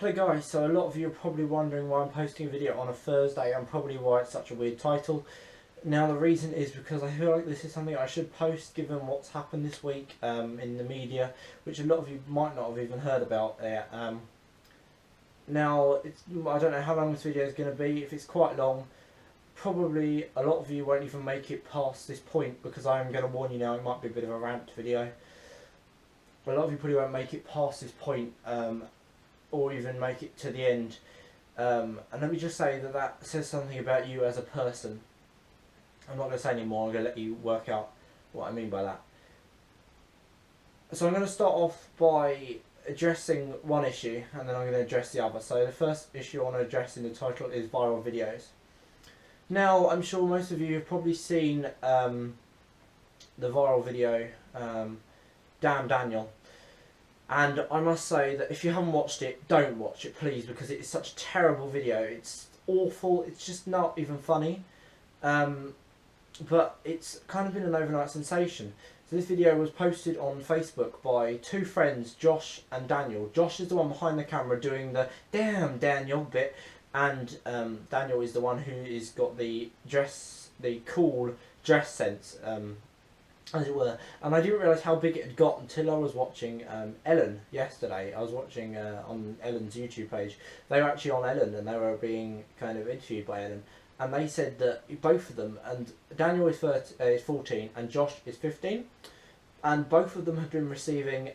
Hello guys, so a lot of you are probably wondering why I'm posting a video on a Thursday and probably why it's such a weird title. Now the reason is because I feel like this is something I should post given what's happened this week in the media, which a lot of you might not have even heard about there. Now, I don't know how long this video is going to be. If it's quite long, probably a lot of you won't even make it past this point because I am going to warn you now, it might be a bit of a rant video. A lot of you probably won't make it past this point or even make it to the end. And let me just say that that says something about you as a person. I'm not going to say any more, I'm going to let you work out what I mean by that. So I'm going to start off by addressing one issue and then I'm going to address the other. So the first issue I want to address in the title is viral videos. Now I'm sure most of you have probably seen the viral video Damn Daniel. And I must say that if you haven't watched it, don't watch it please, because it is such a terrible video. It's awful, it's just not even funny. But it's kind of been an overnight sensation. So this video was posted on Facebook by two friends, Josh and Daniel. Josh is the one behind the camera doing the "Damn Daniel" bit, and Daniel is the one who is got the cool dress sense, as it were. And I didn't realise how big it had got until I was watching Ellen yesterday. I was watching on Ellen's YouTube page. They were actually on Ellen and they were being kind of interviewed by Ellen. And they said that both of them, and Daniel is 14 and Josh is 15, and both of them have been receiving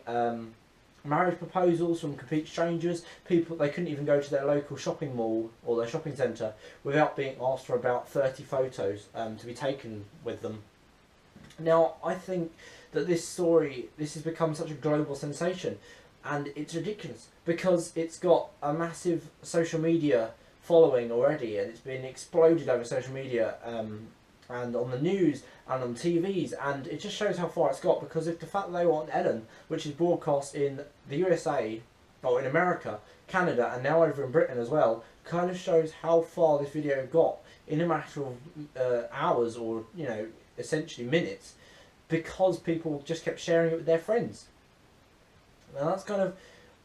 marriage proposals from complete strangers. People, they couldn't even go to their local shopping mall or their shopping centre without being asked for about 30 photos to be taken with them. Now, I think that this has become such a global sensation, and it's ridiculous because it's got a massive social media following already, and it's been exploded over social media and on the news and on TVs, and it just shows how far it's got. Because if the fact that they were on Ellen, which is broadcast in the USA or in America, Canada, and now over in Britain as well, kind of shows how far this video got in a matter of hours, or essentially minutes, because people just kept sharing it with their friends. Now that's kind of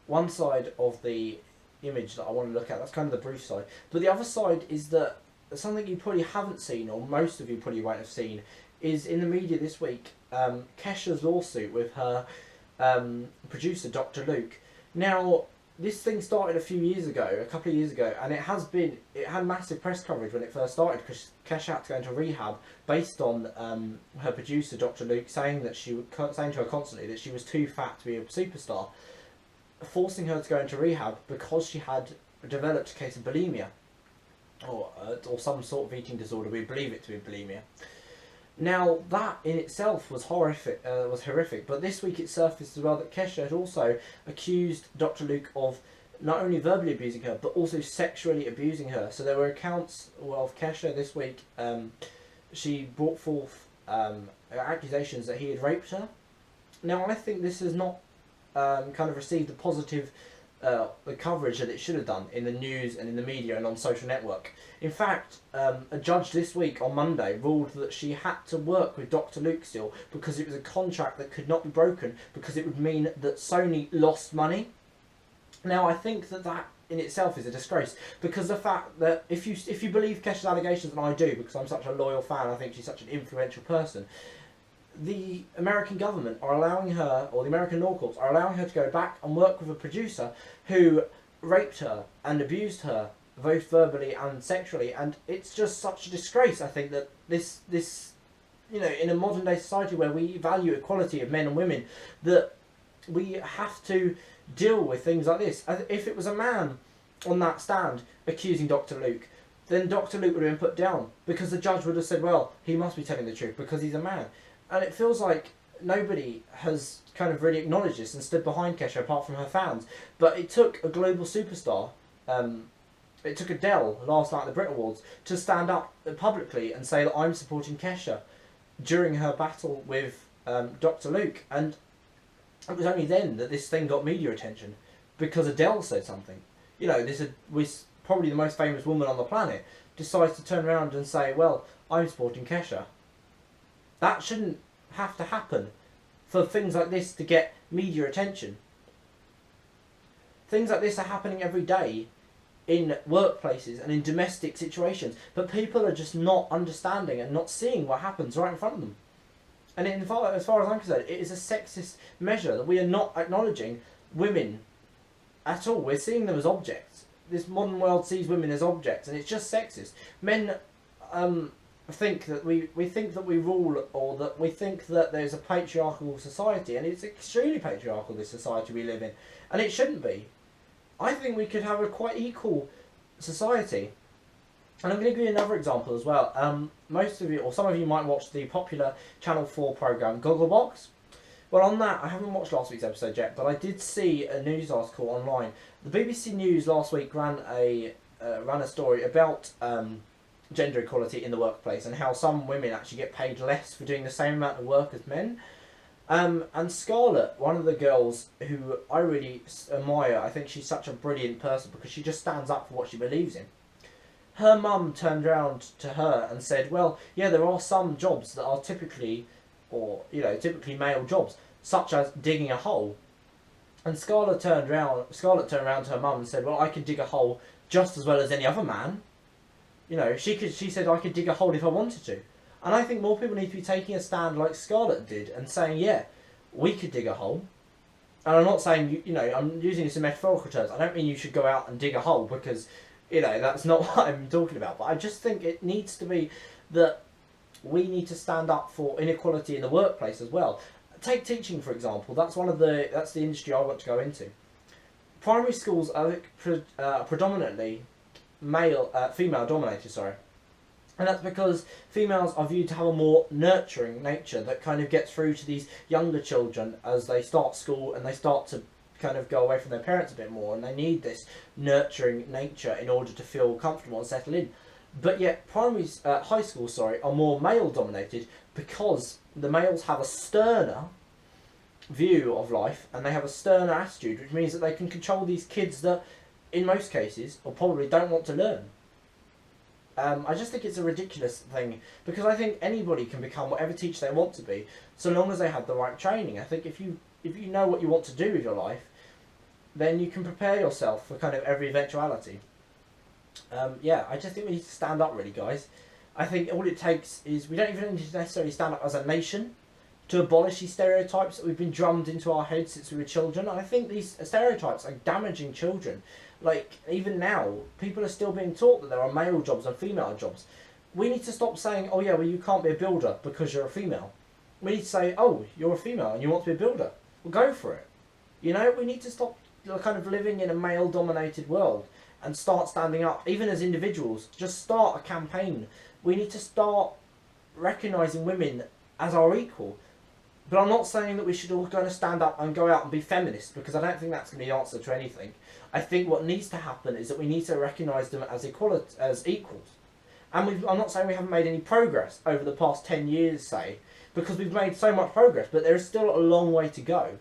one side of the image that I want to look at. That's kind of the brief side. But the other side is that something you probably haven't seen, or most of you probably won't have seen, is in the media this week, Kesha's lawsuit with her producer, Dr. Luke. Now, this thing started a couple of years ago, and it had massive press coverage when it first started, because Kesha had to go into rehab based on her producer, Dr. Luke, saying to her constantly that she was too fat to be a superstar, forcing her to go into rehab because she had developed a case of bulimia, or some sort of eating disorder. We believe it to be bulimia. Now that in itself was horrific, but this week it surfaced as well that Kesha had also accused Dr. Luke of not only verbally abusing her but also sexually abusing her. So there were accounts of Kesha this week. She brought forth accusations that he had raped her. Now I think this has not kind of received the positive the coverage that it should have done in the news and in the media and on social network. In fact, a judge this week on Monday ruled that she had to work with Dr. Luke still because it was a contract that could not be broken, because it would mean that Sony lost money. Now I think that that in itself is a disgrace, because the fact that if you believe Kesha's allegations, and I do because I'm such a loyal fan, I think she's such an influential person, the American government are allowing her, or the American law courts are allowing her to go back and work with a producer who raped her and abused her, both verbally and sexually. And it's just such a disgrace, I think, that this in a modern day society where we value equality of men and women, that we have to deal with things like this. If it was a man on that stand accusing Dr. Luke, then Dr. Luke would have been put down, because the judge would have said, well, he must be telling the truth because he's a man. And it feels like nobody has kind of really acknowledged this and stood behind Kesha apart from her fans. But it took a global superstar, it took Adele last night at the Brit Awards, to stand up publicly and say that I'm supporting Kesha during her battle with Dr. Luke. And it was only then that this thing got media attention, because Adele said something. This was probably the most famous woman on the planet, decides to turn around and say, well, I'm supporting Kesha. That shouldn't have to happen for things like this to get media attention. Things like this are happening every day in workplaces and in domestic situations, but people are just not understanding and not seeing what happens right in front of them. And as far as I'm concerned, it is a sexist measure that we are not acknowledging women at all. We're seeing them as objects. This modern world sees women as objects, and it's just sexist. Men think that we think that we rule, or that we think that there's a patriarchal society, and it's extremely patriarchal, this society we live in, and it shouldn't be. I think we could have a quite equal society. And I'm going to give you another example as well. Most of you, or some of you, might watch the popular Channel 4 programme Gogglebox. Well, on that, I haven't watched last week's episode yet, but I did see a news article online. The BBC News last week ran a story about gender equality in the workplace, and how some women actually get paid less for doing the same amount of work as men. And Scarlett, one of the girls who I really admire, I think she's such a brilliant person because she just stands up for what she believes in. Her mum turned around to her and said, well, yeah, there are some jobs that are typically male jobs, such as digging a hole. And Scarlett turned around to her mum and said, well, I could dig a hole just as well as any other man. You know, she said I could dig a hole if I wanted to. And I think more people need to be taking a stand like Scarlett did and saying, yeah, we could dig a hole. And I'm not saying, I'm using this in metaphorical terms. I don't mean you should go out and dig a hole because, that's not what I'm talking about. But I just think it needs to be that we need to stand up for inequality in the workplace as well. Take teaching, for example. That's the industry I want to go into. Primary schools are predominantly female dominated, sorry. And that's because females are viewed to have a more nurturing nature that kind of gets through to these younger children as they start school and they start to kind of go away from their parents a bit more, and they need this nurturing nature in order to feel comfortable and settle in. But yet high schools are more male dominated because the males have a sterner view of life and they have a sterner attitude, which means that they can control these kids that in most cases or probably don't want to learn. I just think it's a ridiculous thing, because I think anybody can become whatever teacher they want to be so long as they have the right training. I think if you know what you want to do with your life, then you can prepare yourself for kind of every eventuality. I just think we need to stand up, really, guys. I think all it takes is, we don't even need to necessarily stand up as a nation to abolish these stereotypes that we've been drummed into our heads since we were children. I think these stereotypes are damaging children. Like, even now, people are still being taught that there are male jobs and female jobs. We need to stop saying, oh yeah, well, you can't be a builder because you're a female. We need to say, oh, you're a female and you want to be a builder. Well, go for it. We need to stop kind of living in a male-dominated world and start standing up, even as individuals. Just start a campaign. We need to start recognising women as our equal. But I'm not saying that we should all going to stand up and go out and be feminists, because I don't think that's going to be the answer to anything. I think what needs to happen is that we need to recognise them as equals. And I'm not saying we haven't made any progress over the past 10 years, say, because we've made so much progress, but there is still a long way to go.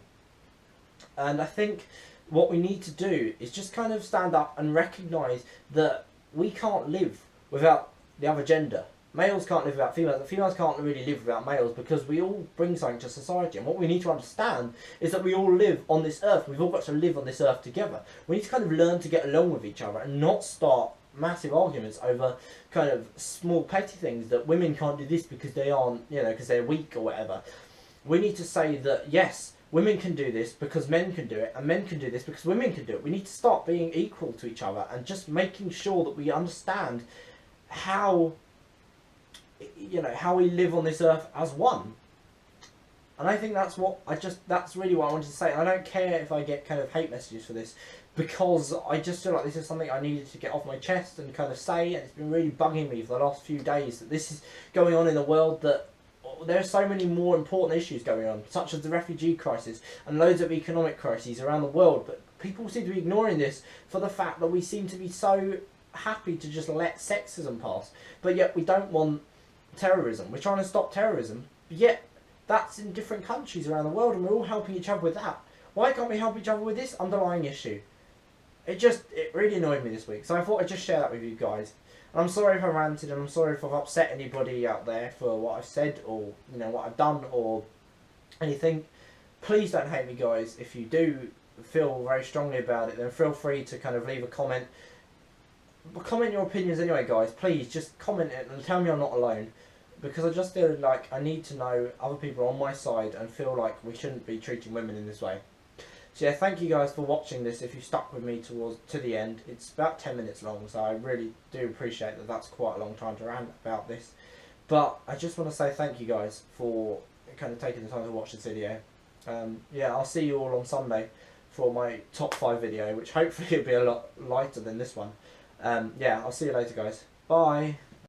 And I think what we need to do is just kind of stand up and recognise that we can't live without the other gender. Males can't live without females, and females can't really live without males, because we all bring something to society. And what we need to understand is that we all live on this earth. We've all got to live on this earth together. We need to kind of learn to get along with each other and not start massive arguments over kind of small petty things, that women can't do this because they aren't, because they're weak or whatever. We need to say that, yes, women can do this because men can do it, and men can do this because women can do it. We need to start being equal to each other and just making sure that we understand how we live on this earth as one. And I think that's really what I wanted to say. And I don't care if I get kind of hate messages for this, because I just feel like this is something I needed to get off my chest and kind of say, and it's been really bugging me for the last few days that this is going on in the world, that there are so many more important issues going on, such as the refugee crisis and loads of economic crises around the world, but people seem to be ignoring this for the fact that we seem to be so happy to just let sexism pass, but yet we don't want terrorism. We're trying to stop terrorism, but yet that's in different countries around the world, and we're all helping each other with that. Why can't we help each other with this underlying issue? It really annoyed me this week, so I thought I'd just share that with you guys. And I'm sorry if I ranted, and I'm sorry if I've upset anybody out there for what I've said, or what I've done, or anything. Please don't hate me, guys. If you do, feel very strongly about it, then feel free to kind of leave a comment. Comment your opinions anyway, guys. Please just comment it and tell me I'm not alone, because I just feel like I need to know other people are on my side and feel like we shouldn't be treating women in this way. So yeah, thank you guys for watching this. If you stuck with me to the end, it's about 10 minutes long, so I really do appreciate that. That's quite a long time to rant about this. But I just want to say thank you guys for kind of taking the time to watch this video. Yeah, I'll see you all on Sunday for my top 5 video, which hopefully will be a lot lighter than this one. Yeah, I'll see you later, guys. Bye.